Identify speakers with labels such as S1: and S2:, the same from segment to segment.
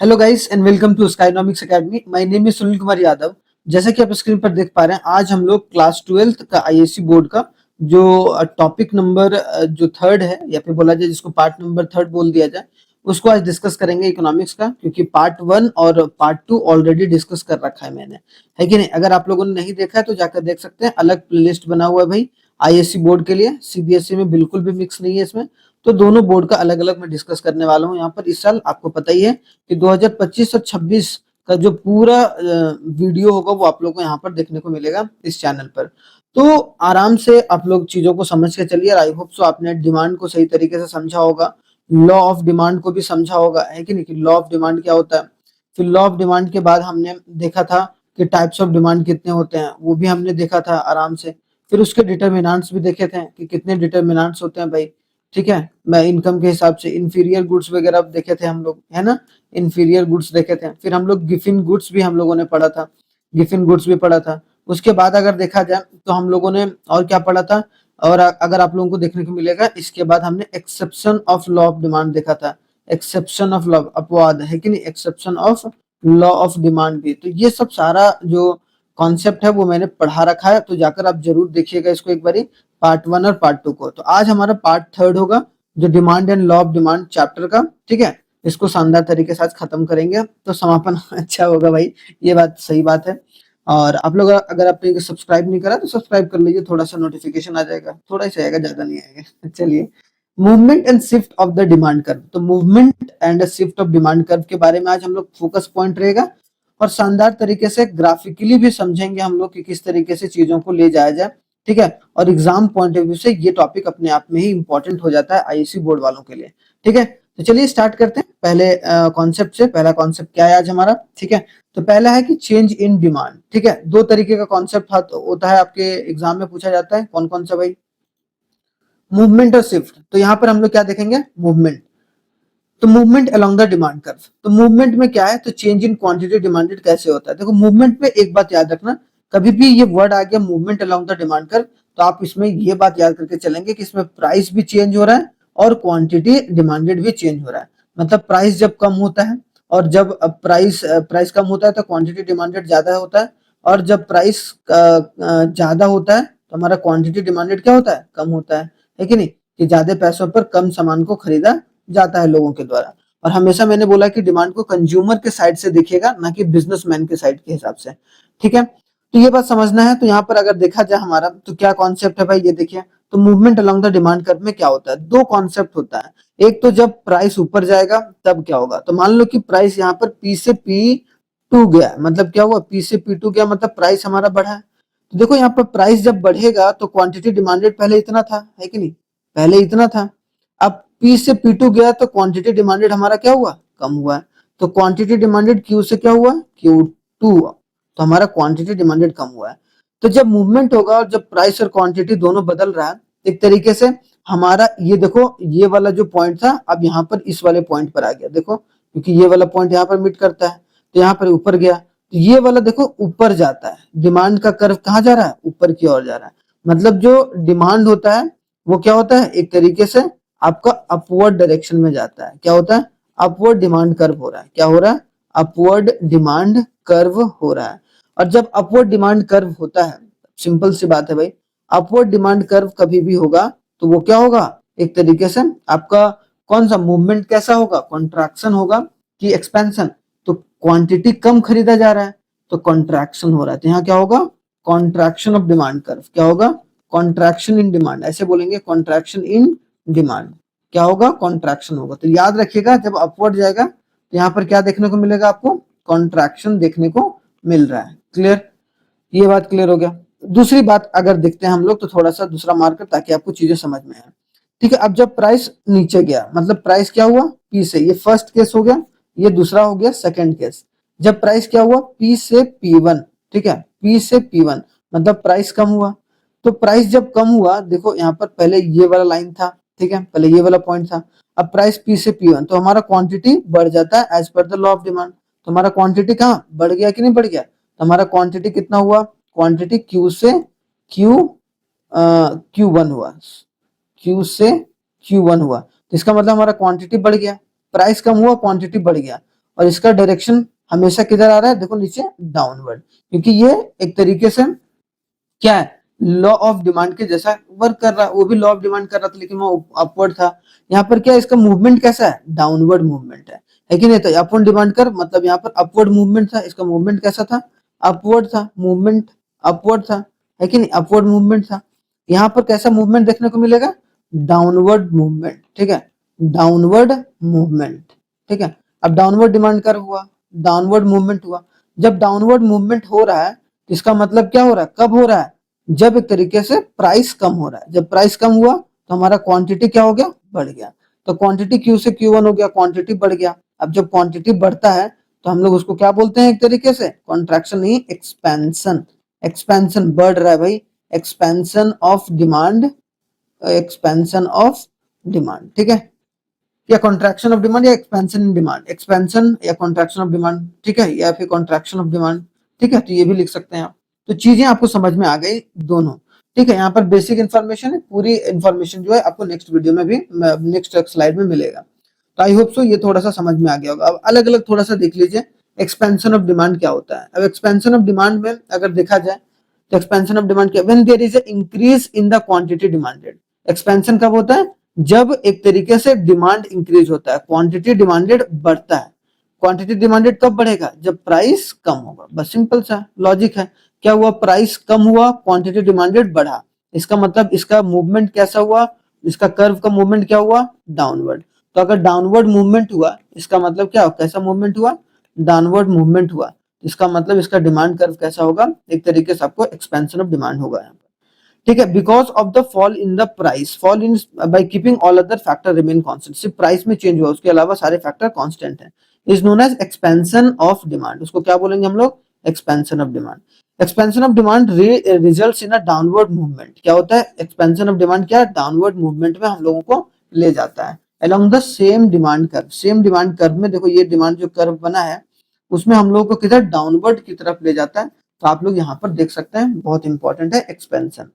S1: Hello guys and welcome to Skynomics academy. My name is Sunil Kumar Yadav. जैसा कि आप screen पर देख पा रहे हैं, आज हम लोग क्लास 12th का आईएससी बोर्ड का जो टॉपिक नंबर जो थर्ड है या फिर बोला जाए जिसको पार्ट नंबर थर्ड बोल दिया जाए, उसको आज डिस्कस करेंगे इकोनॉमिक्स का। क्योंकि पार्ट वन और पार्ट टू ऑलरेडी डिस्कस कर रखा है मैंने, है कि नहीं। अगर आप लोगों ने नहीं देखा है तो जाकर देख सकते हैं, अलग प्लेलिस्ट बना हुआ है भाई आईएससी बोर्ड के लिए। सीबीएसई में बिल्कुल भी मिक्स नहीं है इसमें। तो दोनों बोर्ड का अलग अलग मैं डिस्कस करने वाला हूँ यहाँ पर। इस साल आपको पता ही है कि 2025 और 26 का जो पूरा वीडियो होगा वो आप लोगों को यहाँ पर देखने को मिलेगा इस चैनल पर। तो आराम से आप लोग चीजों को समझ के चलिए। आई होप सो आपने डिमांड को सही तरीके से समझा होगा, लॉ ऑफ डिमांड को भी समझा होगा, है कि नहीं, कि लॉ ऑफ डिमांड क्या होता है। फिर लॉ ऑफ डिमांड के बाद हमने देखा था कि टाइप्स ऑफ डिमांड कितने होते हैं, वो भी हमने देखा था आराम से। फिर उसके डिटर्मिनेंट्स भी देखे थे कि कितने डिटर्मिनेंट्स होते हैं भाई, ठीक है। मैं इनकम के हिसाब से इंफीरियर गुड्स वगैरह देखे थे हम लोग, है ना। इंफीरियर गुड्स देखे थे। फिर हम लोग गिफिन गुड्स भी हम लोगों ने पढ़ा था, गिफिन गुड्स भी पढ़ा था। उसके बाद अगर देखा जाए तो हम लोगों ने और क्या पढ़ा था, और अगर आप लोगों को देखने को मिलेगा, इसके बाद हमने exception of law of demand देखा था। एक्सेप्शन ऑफ लॉ, अपवाद, है कि नहीं, exception of law of demand भी। तो ये सब सारा जो कॉन्सेप्ट है वो मैंने पढ़ा रखा है, तो जाकर आप जरूर देखिएगा इसको एक बारी, पार्ट वन और पार्ट टू को। तो आज हमारा पार्ट थर्ड होगा जो demand and law of demand chapter का, ठीक है। इसको शानदार तरीके से आज खत्म करेंगे तो समापन अच्छा होगा भाई, ये बात सही बात है। और आप लोग अगर आपने सब्सक्राइब नहीं करा तो सब्सक्राइब कर लीजिए, थोड़ा सा नोटिफिकेशन आ जाएगा, थोड़ा ही आएगा, ज्यादा नहीं आएगा। चलिए, movement and shift of the demand curve. तो movement and shift of demand curve के बारे में आज हम लोग फोकस पॉइंट रहेगा, और शानदार तरीके से ग्राफिकली भी समझेंगे हम लोग कि किस तरीके से चीजों को ले जाया जाए, ठीक है। और एग्जाम पॉइंट ऑफ व्यू से ये टॉपिक अपने आप में ही इंपॉर्टेंट हो जाता है आईएससी बोर्ड वालों के लिए, ठीक है। तो चलिए स्टार्ट करते हैं पहले कॉन्सेप्ट से। पहला कॉन्सेप्ट क्या है आज हमारा, ठीक है। तो पहला है कि चेंज इन डिमांड, ठीक है। दो तरीके का कॉन्सेप्ट होता है, आपके एग्जाम में पूछा जाता है। कौन कौन सा भाई? मूवमेंट और शिफ्ट। तो यहाँ पर हम लोग क्या देखेंगे? मूवमेंट। तो movement along the demand curve. तो मूवमेंट में क्या है, तो चेंज इन क्वांटिटी डिमांडेड कैसे होता है। देखो, मूवमेंट में एक बात याद रखना, कभी भी ये वर्ड आ गया movement along the demand curve, तो आप इसमें ये बात याद करके चलेंगे कि इसमें प्राइस भी चेंज हो रहा है और क्वांटिटी डिमांडेड भी चेंज हो रहा है। मतलब प्राइस जब कम होता है, और जब प्राइस प्राइस कम होता है तो क्वांटिटी डिमांडेड ज्यादा होता है, और जब प्राइस ज्यादा होता है तो हमारा क्वांटिटी डिमांडेड क्या होता है? कम होता है कि नहीं। कि ज्यादा पैसों पर कम सामान को खरीदा जाता है लोगों के द्वारा। और हमेशा मैंने बोला कि डिमांड को कंज्यूमर के साइड से देखिएगा, ना कि बिजनेसमैन के साइड के हिसाब से, ठीक है। तो ये बात समझना है। तो यहाँ पर अगर देखा जाए हमारा, तो क्या कॉन्सेप्ट है भाई, ये देखिए। तो movement along the demand curve में क्या होता है, दो कॉन्सेप्ट होता है। एक तो जब प्राइस ऊपर जाएगा तब क्या होगा। तो मान लो कि प्राइस यहाँ पर पी से पी टू गया, मतलब क्या हुआ, पी से पी टू गया, मतलब प्राइस हमारा बढ़ा है। तो देखो यहाँ पर प्राइस जब बढ़ेगा तो क्वांटिटी डिमांडेड पहले इतना था, है कि नहीं, पहले इतना था। अब पी से पी टू गया तो क्वांटिटी डिमांडेड हमारा क्या हुआ? कम हुआ है। तो क्वांटिटी डिमांडेड क्यू से क्या हुआ? Q two. तो हमारा क्वांटिटी डिमांडेड कम हुआ है। तो जब मूवमेंट होगा और जब प्राइस और क्वांटिटी दोनों बदल रहा है, एक तरीके से हमारा ये देखो, ये वाला जो पॉइंट था अब यहाँ पर इस वाले पॉइंट पर आ गया, देखो, क्योंकि ये वाला पॉइंट यहाँ पर मीट करता है, तो यहाँ पर ऊपर गया। तो ये वाला देखो ऊपर जाता है, डिमांड का कर्व कहाँ जा रहा है? ऊपर की ओर जा रहा है। मतलब जो डिमांड होता है वो क्या होता है, एक तरीके से आपका अपवर्ड डायरेक्शन में जाता है। क्या होता है? अपवर्ड डिमांड कर्व हो रहा है। क्या हो रहा है? अपवर्ड डिमांड कर्व हो रहा है। और जब अपवर्ड डिमांड कर्व होता है, सिंपल सी बात है भाई, अपवर्ड डिमांड कर्व कभी भी होगा तो वो क्या होगा, एक तरीके से आपका कौन सा मूवमेंट कैसा होगा, कॉन्ट्रैक्शन होगा कि एक्सपेंशन। तो क्वांटिटी कम खरीदा जा रहा है तो कॉन्ट्रैक्शन हो रहा है, तो यहाँ क्या होगा, कॉन्ट्रैक्शन ऑफ डिमांड कर्व। क्या होगा? कॉन्ट्रैक्शन इन डिमांड, ऐसे बोलेंगे, कॉन्ट्रैक्शन इन डिमांड। क्या होगा? कॉन्ट्रैक्शन होगा। तो याद रखिएगा, जब अपवर्ड जाएगा तो यहाँ पर क्या देखने को मिलेगा आपको? कॉन्ट्रैक्शन देखने को मिल रहा है। क्लियर? ये बात क्लियर हो गया। दूसरी बात अगर देखते हैं हम लोग, तो थोड़ा सा दूसरा मार्कर, ताकि आपको चीजें समझ में आए, ठीक है। अब जब प्राइस नीचे गया, मतलब प्राइस क्या हुआ, पी से, ये फर्स्ट केस हो गया, ये दूसरा हो गया सेकंड केस। जब प्राइस क्या हुआ, पी से पी वन, ठीक है, पी से पी वन, मतलब प्राइस कम हुआ। तो प्राइस जब कम हुआ, देखो यहाँ पर पहले ये वाला लाइन था, ठीक है, पहले ये वाला पॉइंट था। अब प्राइस पी से पी वन, तो हमारा क्वांटिटी बढ़ जाता है as per the law of demand. तो हमारा क्वांटिटी कहाँ बढ़ गया कि नहीं बढ़ गया? तो हमारा क्वांटिटी कितना हुआ, क्वांटिटी क्यू से क्यू क्यू वन हुआ, क्यू से क्यू वन हुआ। तो इसका मतलब हमारा क्वांटिटी बढ़ गया, प्राइस कम हुआ, क्वांटिटी बढ़ गया। और इसका डायरेक्शन हमेशा किधर आ रहा है, देखो नीचे डाउनवर्ड, क्योंकि ये एक तरीके से क्या है, लॉ ऑफ डिमांड के जैसा वर्क कर रहा है। वो भी लॉ ऑफ डिमांड कर रहा था लेकिन वो अपवर्ड था। यहाँ पर क्या है, इसका मूवमेंट कैसा है, डाउनवर्ड मूवमेंट है कि नहीं। तो अपवर्ड डिमांड कर मतलब यहाँ पर अपवर्ड मूवमेंट था, इसका मूवमेंट कैसा था, अपवर्ड था, मूवमेंट अपवर्ड था, है कि नहीं, अपवर्ड मूवमेंट था। यहाँ पर कैसा मूवमेंट देखने को मिलेगा, डाउनवर्ड मूवमेंट, ठीक है, डाउनवर्ड मूवमेंट, ठीक है। अब डाउनवर्ड डिमांड कर हुआ, डाउनवर्ड मूवमेंट हुआ। जब डाउनवर्ड मूवमेंट हो रहा है इसका मतलब क्या हो रहा है, कब हो रहा है, जब एक तरीके से प्राइस कम हो रहा है। जब प्राइस कम हुआ तो हमारा क्वांटिटी क्या हो गया, बढ़ गया। तो क्वांटिटी क्यू से Q1 हो गया, क्वांटिटी बढ़ गया। अब जब क्वांटिटी बढ़ता है तो हम लोग उसको क्या बोलते हैं, एक तरीके से कॉन्ट्रैक्शन नहीं, एक्सपेंशन। एक्सपेंशन बढ़ रहा है भाई, expansion of demand, expansion of demand, ठीक है, या कॉन्ट्रैक्शन ऑफ डिमांड या एक्सपेंशन इन डिमांड, एक्सपेंशन या कॉन्ट्रैक्शन ऑफ डिमांड, ठीक है, या फिर कॉन्ट्रैक्शन ऑफ डिमांड, ठीक है। तो ये भी लिख सकते हैं आप। तो चीजें आपको समझ में आ गई दोनों, ठीक है। यहाँ पर बेसिक इन्फॉर्मेशन है, पूरी इन्फॉर्मेशन जो है आपको नेक्स्ट वीडियो में भी, नेक्स्ट स्लाइड में मिलेगा। तो आई होप सो ये थोड़ा सा समझ में आ गया होगा। अब अलग अलग थोड़ा सा देख लीजिए, एक्सपेंशन ऑफ डिमांड क्या होता है। अब एक्सपेंशन ऑफ डिमांड में अगर देखा जाए तो एक्सपेंशन ऑफ डिमांड क्या, when there is a increase in the quantity demanded. Expansion कब होता है, जब एक तरीके से डिमांड इंक्रीज होता है, क्वांटिटी डिमांडेड बढ़ता है। क्वांटिटी डिमांडेड कब बढ़ेगा, जब प्राइस कम होगा। बस सिंपल सा लॉजिक है। क्या हुआ, प्राइस कम हुआ, क्वांटिटी डिमांडेड बढ़ा, इसका मतलब इसका मूवमेंट कैसा हुआ, इसका कर्व का मूवमेंट क्या हुआ, डाउनवर्ड। तो अगर डाउनवर्ड मूवमेंट हुआ इसका मतलब क्या, कैसा मूवमेंट हुआ, डाउनवर्ड मूवमेंट हुआ। इसका मतलब इसका डिमांड कर्व कैसा होगा, एक तरीके से आपको एक्सपेंशन ऑफ डिमांड होगा यहाँ पर, ठीक है। Because of the fall in the price, fall in by keeping all other factor remain constant, सिर्फ प्राइस में चेंज हुआ, उसके अलावा सारे फैक्टर कांस्टेंट हैं, is known as expansion of demand. उसको क्या बोलेंगे हम लोग, expansion of demand. Expansion of demand results in a downward movement. क्या होता है, एक्सपेंशन ऑफ डिमांड क्या, डाउनवर्ड मूवमेंट में हम लोगों को ले जाता है along the same demand curve. Same demand curve में देखो ये डिमांड जो कर्व बना है उसमें हम लोगों को किधर, डाउनवर्ड की तरफ ले जाता है। तो आप लोग यहाँ पर देख सकते हैं, बहुत इंपॉर्टेंट है एक्सपेंशन।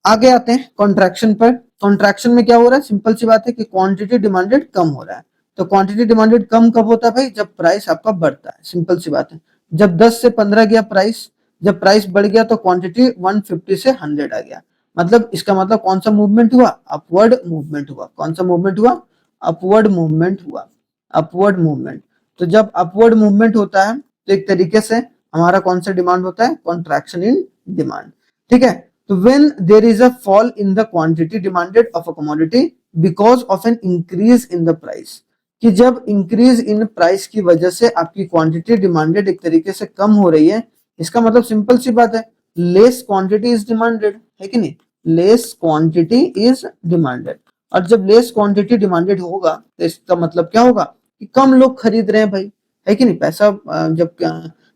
S1: आगे आते हैं कॉन्ट्रैक्शन पर। कॉन्ट्रैक्शन में क्या हो रहा है, सिंपल सी बात है कि क्वांटिटी डिमांडेड कम हो रहा है। तो क्वांटिटी डिमांडेड कम कब होता है भाई, जब प्राइस आपका बढ़ता है, सिंपल सी बात है। जब 10 से 15 गया प्राइस, जब प्राइस बढ़ गया तो क्वांटिटी 150 से 100 आ गया। मतलब इसका मतलब कौन सा मूवमेंट हुआ, अपवर्ड मूवमेंट हुआ। कौन सा मूवमेंट हुआ, अपवर्ड मूवमेंट हुआ, अपवर्ड मूवमेंट। तो जब अपवर्ड मूवमेंट होता है तो एक तरीके से हमारा कौन सा डिमांड होता है, कॉन्ट्रैक्शन इन डिमांड, ठीक है। तो when there is a fall in the quantity demanded of a commodity because of an increase in the price, कि जब इंक्रीज इन प्राइस की वजह से आपकी क्वांटिटी डिमांडेड एक तरीके से कम हो रही है, इसका मतलब सिंपल सी बात है, लेस क्वांटिटी इज डिमांडेड, है कि नहीं, लेस क्वांटिटी इज डिमांडेड। और जब लेस क्वांटिटी डिमांडेड होगा तो इसका मतलब क्या होगा, कि कम लोग खरीद रहे हैं भाई, है कि नहीं। पैसा जब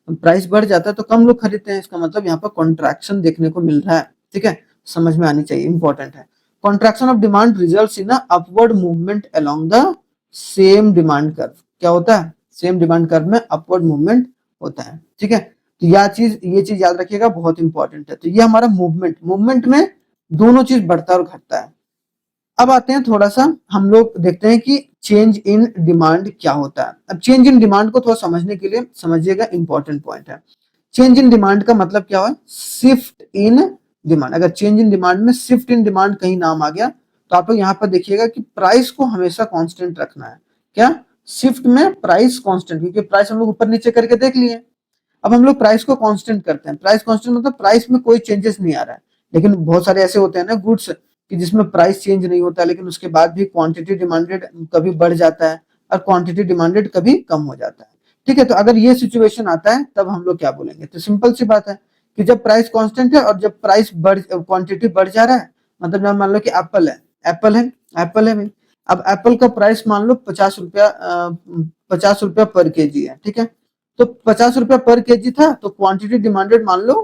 S1: प्राइस बढ़ जाता है तो कम लोग खरीदते हैं, इसका मतलब यहाँ पर कॉन्ट्रैक्शन देखने को मिल रहा है, ठीक है, समझ में आनी चाहिए, इंपॉर्टेंट है। Contraction of demand results in upward movement along the same demand curve. क्या होता है, सेम डिमांड कर्व में अपवर्ड मूवमेंट होता है, ठीक है। तो ये चीज याद रखिएगा, बहुत इंपॉर्टेंट है। तो ये हमारा मूवमेंट, मूवमेंट में दोनों चीज बढ़ता और घटता है। अब आते हैं थोड़ा सा हम लोग देखते हैं कि चेंज इन डिमांड क्या होता है। अब चेंज इन डिमांड को थोड़ा समझने के लिए समझिएगा, इंपॉर्टेंट पॉइंट है। चेंज इन डिमांड का मतलब क्या है, शिफ्ट इन डिमांड। अगर चेंज इन डिमांड में शिफ्ट इन डिमांड कहीं नाम आ गया तो आप लोग यहाँ पर देखिएगा कि प्राइस को हमेशा कांस्टेंट रखना है। क्या, शिफ्ट में प्राइस कांस्टेंट, क्योंकि प्राइस हम लोग ऊपर नीचे करके देख लिए। अब हम लोग प्राइस को कांस्टेंट करते हैं। प्राइस कांस्टेंट मतलब प्राइस में कोई चेंजेस नहीं आ रहा है। लेकिन बहुत सारे ऐसे होते हैं ना गुड्स कि जिसमें प्राइस चेंज नहीं होता, लेकिन उसके बाद भी क्वांटिटी डिमांडेड कभी बढ़ जाता है और क्वांटिटी डिमांडेड कभी कम हो जाता है, ठीक है। तो अगर ये सिचुएशन आता है तब हम लोग क्या बोलेंगे, तो सिंपल सी बात है कि जब प्राइस कांस्टेंट है और जब प्राइस बढ़, क्वांटिटी बढ़ जा रहा है, मतलब मान लो कि एप्पल है, एप्पल है, एप्पल है भाई। अब एप्पल का प्राइस मान लो 50 रुपया, 50 रुपया पर केजी है, ठीक है। तो 50 रुपया पर केजी था तो क्वांटिटी डिमांडेड मान लो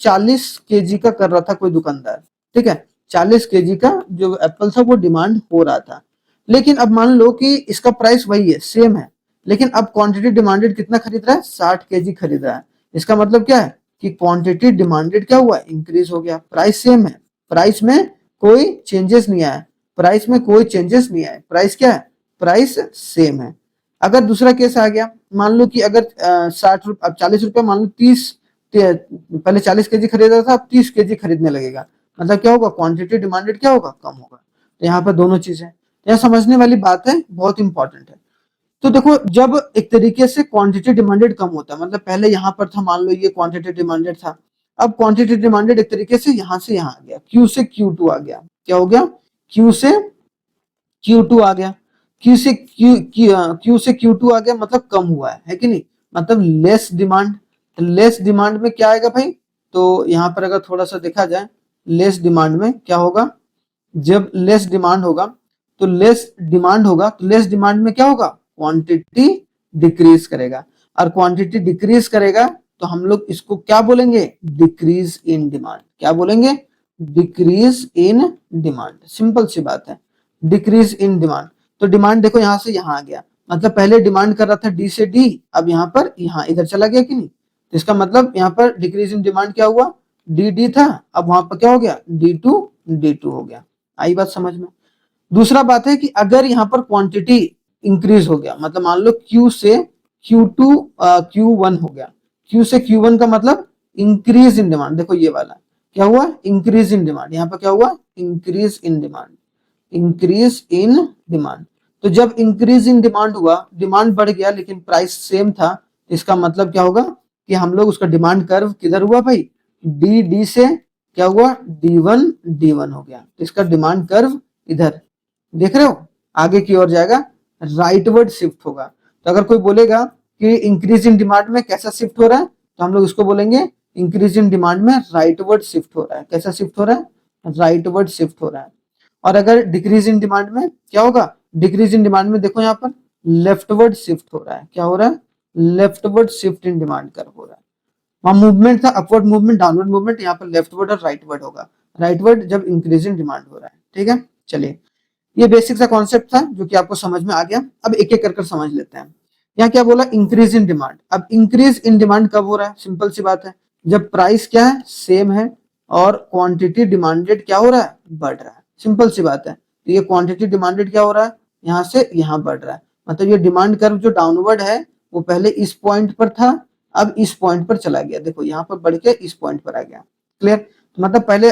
S1: 40 केजी का कर रहा था कोई दुकानदार, ठीक है। 40 केजी का जो एप्पल था वो डिमांड हो रहा था। लेकिन अब मान लो कि इसका प्राइस वही है, सेम है, लेकिन अब क्वांटिटी डिमांडेड कितना खरीद रहा है, 60 केजी खरीद रहा है। इसका मतलब क्या है कि क्वांटिटी डिमांडेड क्या हुआ, इंक्रीज हो गया। प्राइस सेम है, प्राइस में कोई चेंजेस नहीं आया, प्राइस में कोई चेंजेस नहीं आए, प्राइस क्या है, प्राइस सेम है। अगर दूसरा केस आ गया, मान लो कि अगर 60 रुपये, अब 40 रुपये, मान लो 30, पहले 40 kg खरीदा था, अब 30 kg खरीदने लगेगा, मतलब क्या होगा, क्वांटिटी डिमांडेड क्या होगा, कम होगा। तो यहाँ पर दोनों चीजें, यहाँ समझने वाली बात है, बहुत इंपॉर्टेंट है। तो देखो, जब एक तरीके से क्वांटिटी डिमांडेड कम होता है, मतलब पहले यहाँ पर था, मान लो ये क्वांटिटी डिमांडेड था, अब क्वांटिटी डिमांडेड एक तरीके से यहाँ से यहाँ आ गया, Q से Q2 आ गया, क्या हो गया, Q से Q2 आ गया, Q से Q2 आ गया, मतलब कम हुआ है कि नहीं, मतलब लेस डिमांड। तो लेस डिमांड में क्या आएगा भाई, तो यहाँ पर अगर थोड़ा सा देखा जाए, लेस डिमांड में क्या होगा, जब लेस डिमांड होगा तो लेस डिमांड में क्या होगा, क्वांटिटी डिक्रीज करेगा, और क्वांटिटी डिक्रीज करेगा तो हम लोग इसको क्या बोलेंगे, डिक्रीज इन डिमांड। क्या बोलेंगे, डिक्रीज इन डिमांड। सिंपल सी बात है, डिक्रीज इन डिमांड। तो डिमांड देखो यहाँ से यहाँ आ गया, मतलब पहले डिमांड कर रहा था डी से डी, अब यहाँ पर यहाँ इधर चला गया कि नहीं, तो इसका मतलब यहाँ पर डिक्रीज इन डिमांड क्या हुआ, डी डी था, अब वहां पर क्या हो गया, डी टू हो गया। आई बात समझ में। दूसरा बात है कि अगर यहाँ पर क्वांटिटी इंक्रीज हो गया, मतलब मान लो Q से Q2 Q1 हो गया, Q से Q1 का मतलब इंक्रीज इन डिमांड। देखो ये वाला क्या हुआ, इंक्रीज इन डिमांड, यहाँ पर क्या हुआ, increase in demand, increase in demand. तो जब इंक्रीज इन डिमांड हुआ, डिमांड बढ़ गया लेकिन प्राइस सेम था, इसका मतलब क्या होगा कि हम लोग उसका डिमांड कर्व किधर हुआ भाई, डी से क्या हुआ, D1 हो गया, तो इसका डिमांड कर्व इधर देख रहे हो, आगे की ओर जाएगा, राइटवर्ड शिफ्ट होगा। तो अगर कोई बोलेगा कि इंक्रीज इन डिमांड में कैसा शिफ्ट हो रहा है, तो हम लोग इसको बोलेंगे इंक्रीज इन डिमांड में राइटवर्ड शिफ्ट हो रहा है। कैसा शिफ्ट हो रहा है, राइटवर्ड शिफ्ट हो रहा है। और अगर डिक्रीज इन डिमांड में क्या होगा, डिक्रीज इन डिमांड में देखो यहाँ पर लेफ्टवर्ड शिफ्ट हो रहा है। क्या हो रहा है, लेफ्टवर्ड शिफ्ट इन डिमांड कर हो रहा है। वहां मूवमेंट था अपवर्ड मूवमेंट, डाउनवर्ड मूवमेंट, यहाँ पर लेफ्टवर्ड और राइटवर्ड होगा। राइटवर्ड जब इंक्रीज इन डिमांड हो रहा है। ठीक है, चलिए, ये बेसिक सा कॉन्सेप्ट था जो कि आपको समझ में आ गया। अब एक एक कर समझ लेते हैं। यहाँ क्या बोला, इंक्रीज इन डिमांड। अब इंक्रीज इन डिमांड कब हो रहा है, सिंपल सी बात है, जब प्राइस क्या है, सेम है, और क्वांटिटी डिमांडेड क्या हो रहा है, बढ़ रहा है। सिंपल सी बात है। तो ये क्वांटिटी डिमांडेड क्या हो रहा है, यहाँ से यहाँ बढ़ रहा है, मतलब ये डिमांड कर्व जो डाउनवर्ड है वो पहले इस पॉइंट पर था, अब इस पॉइंट पर चला गया। देखो यहाँ पर बढ़ के इस पॉइंट पर आ गया। क्लियर, तो मतलब पहले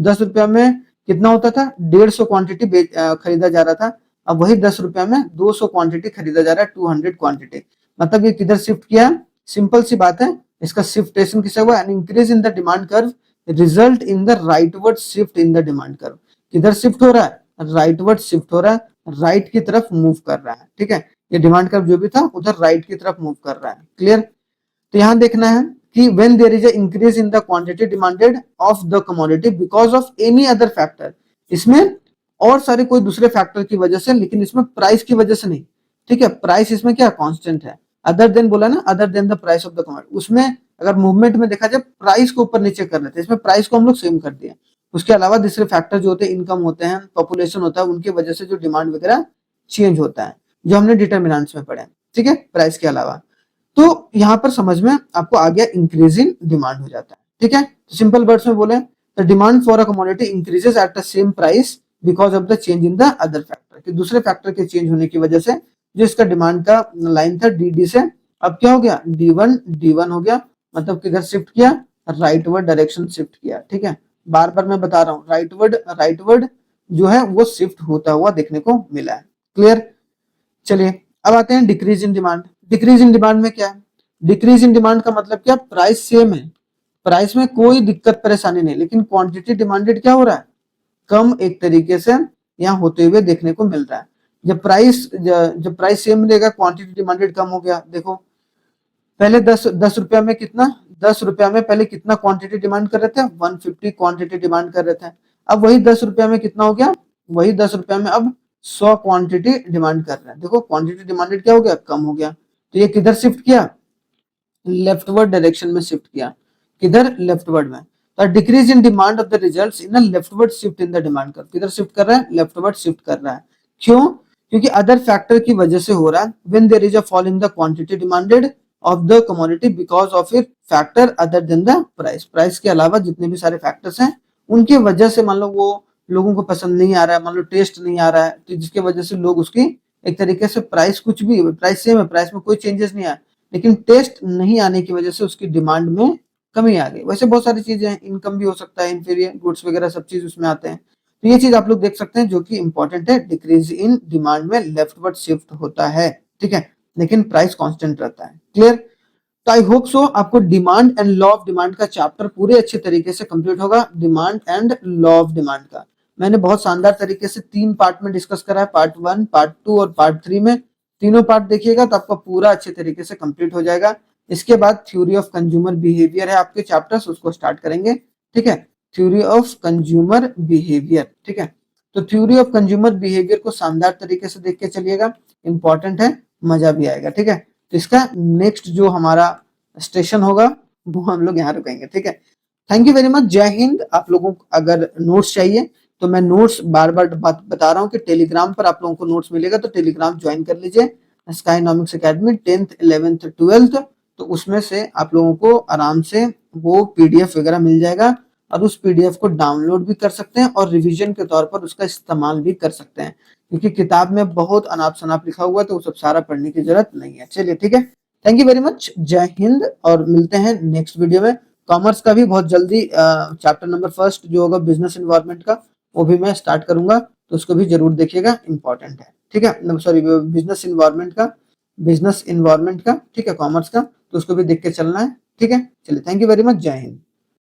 S1: 10 रुपया में कितना होता था, 150 क्वांटिटी खरीदा जा रहा था, अब वही 10 रुपया में 200 क्वांटिटी खरीदा जा रहा है, 200 क्वांटिटी। मतलब ये किधर शिफ्ट किया, सिंपल सी बात है, इसका शिफ्टेशन किससे हुआ, an increase in the demand curve result in the rightward shift in the demand curve. किधर शिफ्ट हो रहा है, राइटवर्ड शिफ्ट हो रहा है, राइट की तरफ मूव कर रहा है। ठीक है, ये डिमांड कर्व जो भी था उधर राइट की तरफ मूव कर रहा है। क्लियर, तो यहां देखना है कि when there is a increase in the quantity demanded of the commodity because of any other factor, इसमें और सारे कोई दूसरे फैक्टर की वजह से, लेकिन इसमें प्राइस की वजह से नहीं। ठीक है, प्राइस इसमें क्या कांस्टेंट है, अदर देन बोला ना, other than the price of the commodity. उसमें अगर मूवमेंट में देखा जाए प्राइस को ऊपर नीचे कर लेते हैं, इसमें प्राइस को हम लोग सेम कर दिए। उसके अलावा दूसरे फैक्टर जो होते हैं, इनकम होते हैं, पॉपुलेशन होता है, उनकी वजह से जो डिमांड वगैरह चेंज होता है, जो हमने डिटर्मिनेंट्स में पढ़े। ठीक है, प्राइस के अलावा। तो यहां पर समझ में आपको आ गया, इंक्रीजिंग डिमांड हो जाता है। ठीक है, तो सिंपल वर्ड्स में बोले, the demand for a commodity increases at the same price because of the change in the other factor, कि दूसरे फैक्टर के चेंज होने की वजह से जो इसका डिमांड का लाइन था डी से अब क्या हो गया, डी वन हो गया, मतलब किधर शिफ्ट किया, राइटवर्ड डायरेक्शन शिफ्ट किया। ठीक है, बार बार मैं बता रहा हूँ, राइटवर्ड जो है वो शिफ्ट होता हुआ देखने को मिला है। क्लियर, चलिए अब आते हैं decrease in demand. Decrease in demand में क्या है, डिक्रीज इन डिमांड का मतलब क्या, प्राइस सेम है, प्राइस में कोई दिक्कत परेशानी नहीं, लेकिन क्वांटिटी डिमांडेड क्या हो रहा है, कम एक तरीके से यहाँ होते हुए देखने को मिल रहा है। जब प्राइस सेम रहेगा, क्वांटिटी डिमांडेड कम हो गया। देखो पहले 10 रुपया में कितना, 10 रुपया में पहले कितना क्वांटिटी डिमांड कर रहे थे, 150 क्वांटिटी डिमांड कर रहे थे। अब वही 10 रुपया में कितना हो गया, वही 10 रुपया में अब 100 क्वांटिटी डिमांड कर रहे हैं। देखो क्वांटिटी डिमांडेड क्या हो गया, कम हो गया। तो ये किधर शिफ्ट किया, लेफ्टवर्ड डायरेक्शन में शिफ्ट किया। किधर, लेफ्टवर्ड में। तो decrease in demand of the results in a leftward shift in the demand curve. किधर शिफ्ट कर रहा है, लेफ्टवर्ड शिफ्ट कर रहा है। क्यों, क्योंकि अदर फैक्टर की वजह से हो रहा है। When there is a fall in the quantity demanded of the commodity because of it factor other than the price. Price के अलावा जितने भी सारे फैक्टर्स हैं उनकी वजह से मान लो वो लोगों को पसंद नहीं आ रहा है, मान लो टेस्ट नहीं आ रहा है, तो जिसकी वजह से लोग उसकी एक तरीके से प्राइस कुछ भी, प्राइस सेम है, प्राइस में कोई चेंजेस नहीं आया, लेकिन टेस्ट नहीं आने की वजह से उसकी डिमांड में कमी आ गई। वैसे बहुत सारी चीजें हैं, इनकम भी हो सकता है, इंफीरियर गुड्स वगैरह सब चीज उसमें आते हैं। तो ये चीज आप लोग देख सकते हैं जो कि इंपॉर्टेंट है, डिक्रीज इन डिमांड में लेफ्टवर्ड शिफ्ट होता है, ठीक है, लेकिन प्राइस कांस्टेंट रहता है। क्लियर? तो आई होप सो आपको demand and law of demand का चैप्टर पूरे अच्छे तरीके से कंप्लीट होगा। Demand and law of demand का मैंने बहुत शानदार तरीके से 3 पार्ट में डिस्कस करा है, पार्ट 1, पार्ट 2 और पार्ट 3 में। तीनों पार्ट देखिएगा तो आपका पूरा अच्छे तरीके से कंप्लीट हो जाएगा। इसके बाद थ्योरी ऑफ कंज्यूमर बिहेवियर है आपके चैप्टर्स, उसको स्टार्ट करेंगे, ठीक है, थ्योरी ऑफ कंज्यूमर बिहेवियर, ठीक है। तो थ्योरी ऑफ कंज्यूमर बिहेवियर को शानदार तरीके से देख के चलिएगा, इंपॉर्टेंट है, मजा भी आएगा, ठीक है। तो इसका नेक्स्ट जो हमारा स्टेशन होगा वो हम लोग यहाँ रुकेंगे, ठीक है। थैंक यू वेरी मच, जय हिंद। आप लोगों को अगर नोट्स चाहिए तो मैं नोट्स बार बार बता रहा हूँ कि टेलीग्राम पर आप लोगों को नोट्स मिलेगा, तो टेलीग्राम ज्वाइन कर लीजिए, स्काईनॉमिक्स एकेडमी 10th 11th 12th। तो उसमें से आप लोगों को आराम से वो पीडीएफ वगैरह मिल जाएगा, और उस पीडीएफ को डाउनलोड भी कर सकते हैं और रिवीजन के तौर पर उसका इस्तेमाल भी कर सकते हैं, क्योंकि किताब में बहुत अनाप शनाप लिखा हुआ है, तो वो सब सारा पढ़ने की जरूरत नहीं है। चलिए ठीक है, थैंक यू वेरी मच, जय हिंद, और मिलते हैं नेक्स्ट वीडियो में। कॉमर्स का भी बहुत जल्दी चैप्टर नंबर 1 जो होगा बिजनेस इन्वायरमेंट का, वो भी मैं स्टार्ट करूंगा, तो उसको भी जरूर देखिएगा, इंपॉर्टेंट है, ठीक है। सॉरी, बिजनेस इन्वायरमेंट का, ठीक है, कॉमर्स का, तो उसको भी देख के चलना है, ठीक है। चलिए, थैंक यू वेरी मच, जय हिंद।